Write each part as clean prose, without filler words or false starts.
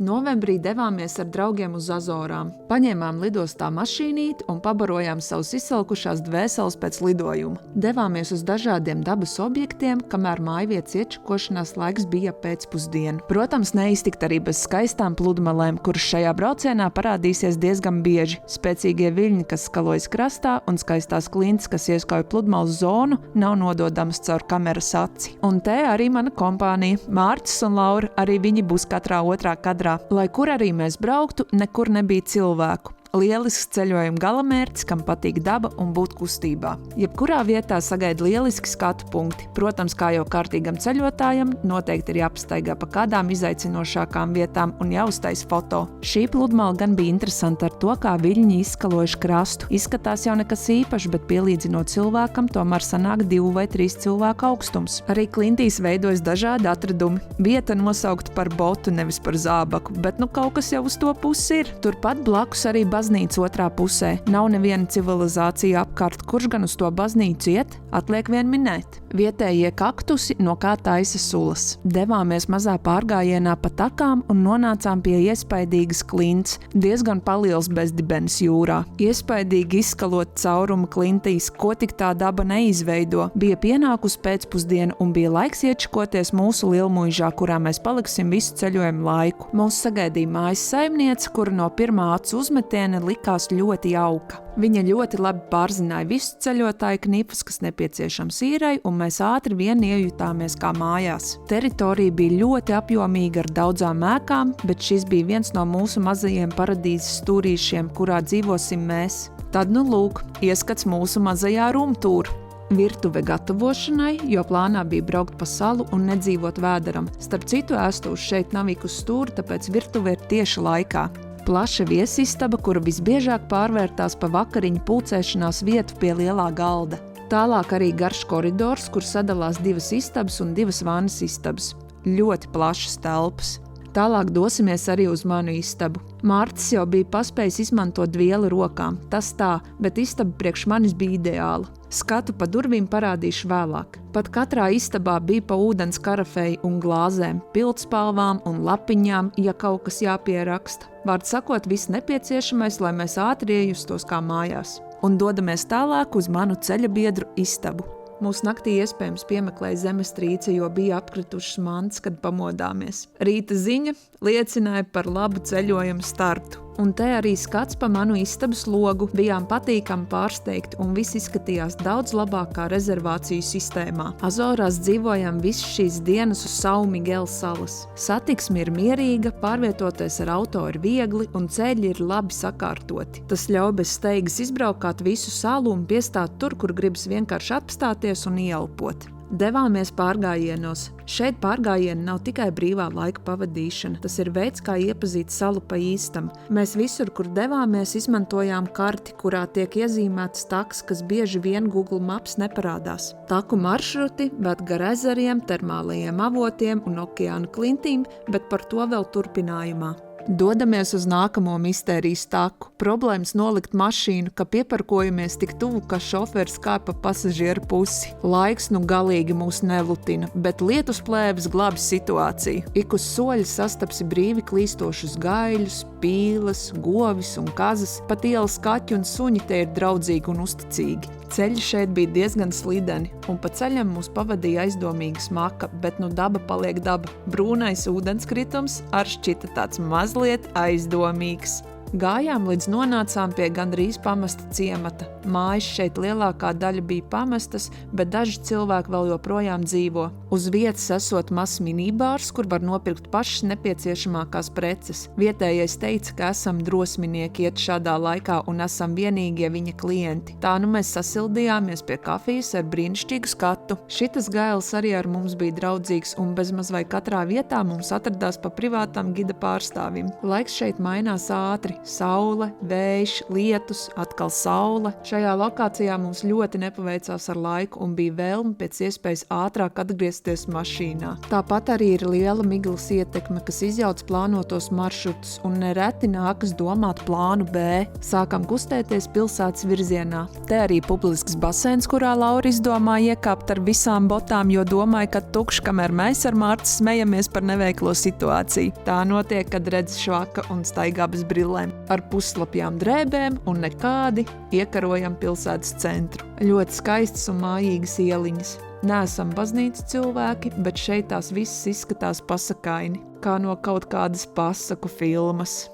Novembrī devāmies ar draugiem uz Azorām. Paņēmām lidostā mašīnīti un pabarojām savus izsalkušās dvēseles pēc lidojuma. Devāmies uz dažādiem dabas objektiem, kamēr mājvietas iečakošanās laiks bija pēcpusdiena. Protams, neiztikt arī bez skaistām pludmalēm, kuras šajā braucienā parādīsies diezgan bieži. Spēcīgie viļņi, kas skalojas krastā, un skaistās klintis, kas ieskauj pludmales zonu, nav nododamas caur kameras aci. Un te arī mana kompānija, Mārcis un Laura, arī viņi būs katrā otrā kadrā. Lai kur arī mēs brauktu, nekur nebija cilvēku. Lielisks ceļojuma galamērķis, kam patīk daba un būt kustībā. Jebkurā vietā sagaida lieliski skatu punkti. Protams, kā jau kārtīgam ceļotājam, noteikti ir jāpastaigā pa kādām izaicinošākām vietām un jāuztais foto. Šī pludmale gan bija interesanta ar to, kā viļņi izskalojuši krastu. Izskatās jau nekas īpašs, bet pielīdzinot cilvēkam, tomēr sanāk 2 vai 3 cilvēku augstums. Arī klintīs veidojas dažādi atradumi. Vieta nosaukta par botu, nevis par zābaku, bet kaut kas jau uz to pusi ir. Turpat blakus arī baznīca otrā pusē. Nav neviena civilizācija apkārt, kurš gan uz to baznīcu iet, atliek vien minēt. Vietējie kaktusi, no kā taisa sulas. Devāmies mazā pārgājienā pa takām un nonācām pie iespaidīgas klints, diezgan paliels bezdibenis jūrā. Iespaidīgi izskalot caurumu klintīs, ko tik tā daba neizveido. Bija pienākusi pēcpusdiena un bija laiks iečakoties mūsu lielmuižā, kurā mēs paliksim visu ceļojumu laiku. Mūs sagaidīja mājas saimniece, kura no pirmā acu uzmetiena likās ļoti jauka. Viņa ļoti labi pārzināja visu ceļotāju knipus, kas nepieciešams īrai, un mēs ātri vien iejutāmies kā mājās. Teritorija bija ļoti apjomīga ar daudzām ēkām, bet šis bija viens no mūsu mazajiem paradīzes stūrīšiem, kurā dzīvosim mēs. Tad lūk, ieskats mūsu mazajā rumtūr. Virtuve gatavošanai, jo plānā bija braukt pa salu un nedzīvot vēderam. Starp citu, ēstūs šeit nav ik uz stūri, tāpēc virtuve ir tieši laikā. Plaša viesistaba, kura visbiežāk pārvērtās pa vakariņu pulcēšanās vietu pie lielā galda. Tālāk arī garš koridors, kur sadalās 2 istabas un 2 vannas istabas. Ļoti plašas telpas. Tālāk dosimies arī uz manu istabu. Mārcis jau bija paspējis izmantot vielu rokām. Tas tā, bet istaba priekš manis bija ideāla. Skatu pa durvīm parādīšu vēlāk. Pat katrā istabā bija pa ūdens karafeju un glāzēm, pildspalvām un lapiņām, ja kaut kas jāpieraksta. Vārdu sakot, viss nepieciešamais, lai mēs ātri iejustos kā mājās. Un dodamies tālāk uz manu ceļa biedru istabu. Mūs naktī iespējams piemeklēja zemestrīce, jo bija apkritušas mantas, kad pamodāmies. Rīta ziņa liecināja par labu ceļojumu startu. Un te arī skats pa manu istabas logu, bijām patīkami pārsteigti un viss izskatījās daudz labāk kā rezervāciju sistēmā. Azorās dzīvojam visas šīs dienas uz Sau Miguel salas. Satiksme ir mierīga, pārvietoties ar auto ir viegli un ceļi ir labi sakārtoti. Tas ļauj bez steigas izbraukāt visu salu un piestāt tur, kur gribas vienkārši apstāties un ieelpot. Devāmies pārgājienos. Šeit pārgājieni nav tikai brīvā laika pavadīšana. Tas ir veids, kā iepazīt salu pa īstam. Mēs visur, kur devāmies, izmantojām karti, kurā tiek iezīmētas takas, kas bieži vien Google Maps neparādās. Taku maršruti ved gar ezeriem, termālajiem avotiem un okeāna klintīm, bet par to vēl turpinājumā. Dodamies uz nākamo mistērijas taku. Problēmas nolikt mašīnu, ka pieparkojamies tik tuvu, ka šoferis kāp pa pasažieru pusi. Laiks galīgi mūs nelutina, bet lietus plēves glābj situāciju. Ik uz soļa sastapsi brīvi klīstošus gaiļus, pīles, govis un kazas, pat ielas kaķi un suņi te ir draudzīgi un uzticīgi. Ceļi šeit bija diezgan slideni, un pa ceļam mūs pavadīja aizdomīga smaka, bet daba paliek daba. Brūnais ūdenskritums ar šķita tāds mazliet aizdomīgs. Gājām līdz nonācām pie gandrīz pamesta ciemata. Mājas šeit lielākā daļa bija pamestas, bet daži cilvēki vēl joprojām dzīvo. Uz vietas esot mazs minibārs, kur var nopirkt pašas nepieciešamākās preces. Vietējais teica, ka esam drosminieki iet šādā laikā un esam vienīgie viņa klienti. Tā mēs sasildījāmies pie kafijas ar brīnišķīgu skatu. Šitas gailis arī ar mums bija draudzīgs un bezmaz vai katrā vietā mums atradās pa privātam gida pārstāvim. Laiks šeit mainās ātri. saule, vējš, lietus, atkal saule. Šajā lokācijā mums ļoti nepaveicās ar laiku un bija vēlme pēc iespējas ātrāk atgriezties mašīnā. Tāpat arī ir liela miglas ietekme, kas izjauc plānotos maršrutus un nereti nākas domāt plānu B. Sākam kustēties pilsētas virzienā. Te arī publisks baseins, kurā Laura izdomāja iekāpt ar visām botām, jo domāja, ka tukšs, kamēr mēs ar Mārtu smejamies par neveiklo situāciju. Tā notiek, kad redz švaka un staigā bez brillēm. Ar puslapjām drēbēm un nekādi iekarojam pilsētas centru. Ļoti skaistas un mājīgas ieliņas. Neesam baznīcas cilvēki, bet šeit tās visas izskatās pasakaini, kā no kaut kādas pasaku filmas.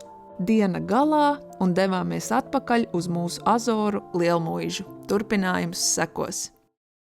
Diena galā un devāmies atpakaļ uz mūsu Azoru lielmuižu. Turpinājums sekos.